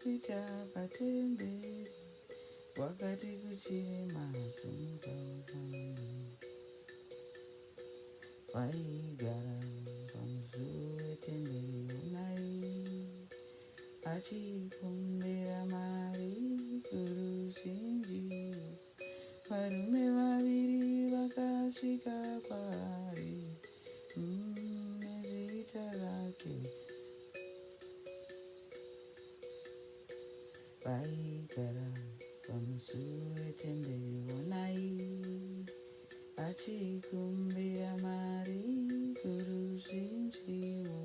pita patemberi wakati kuchema tumukaupangu vaigara pamusuwo wetemberi unai achikumbira mari kuruzhinji. Varume vaviri vakasvika kwaari nezita rake vaigara pamusuwo wetemberi onai achikumbira mari kuruzhinjiwo.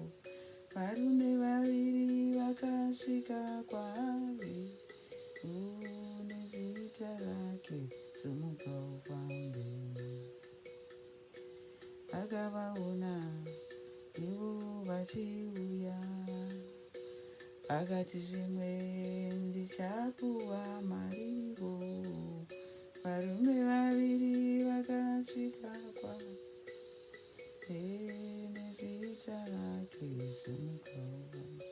Varume vaviri vakasvika kwaari nezita rake simuka ufambe. Akavaona ivo vachiuya akati zvimwe ndichakuva marivo. Varume vaviri vakasvika kwaari nezita rake simuka ufambe.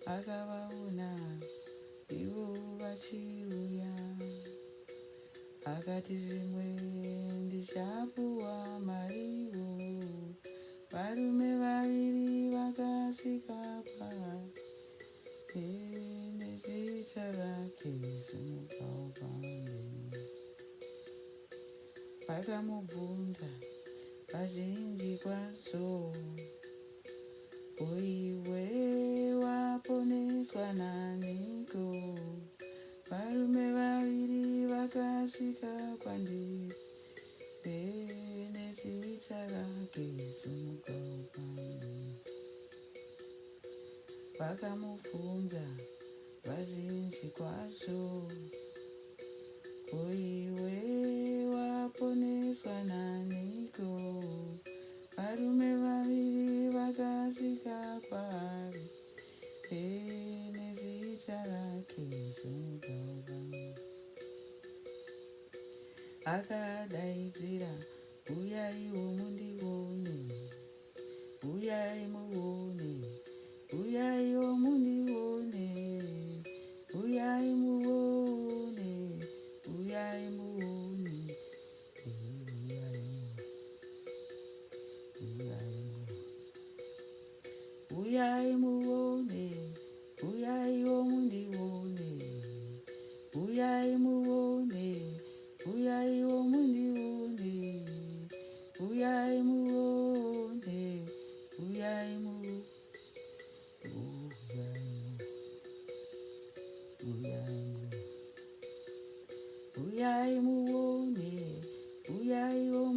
Akavaona ivo vachiuya akati zvimwe ndichapuwa marivo. Varume vaviri vakasvika kwaari nezita rake simuka ufambe. Vakamubvunza vazhinji kwazvo, iwe waponeswa naniko? Varume vaviri vakasvika kwandiri nezita rake simuka ufambe. Vakamubvunza vazhinji kwazvo, iwe waponeswa naniko? Varume vaviri vakasvika kwaari nezita rake simuka ufambe. Akadaidzira, uyaiwo mundione, uyai muone, uyaiwo mundione, uyai muone, uyai muone, uyai muone, uyaiwo mundione, uyai muone, uyaiwo mundione, uyai muone, uyai muone, uyai muone, uyaiwo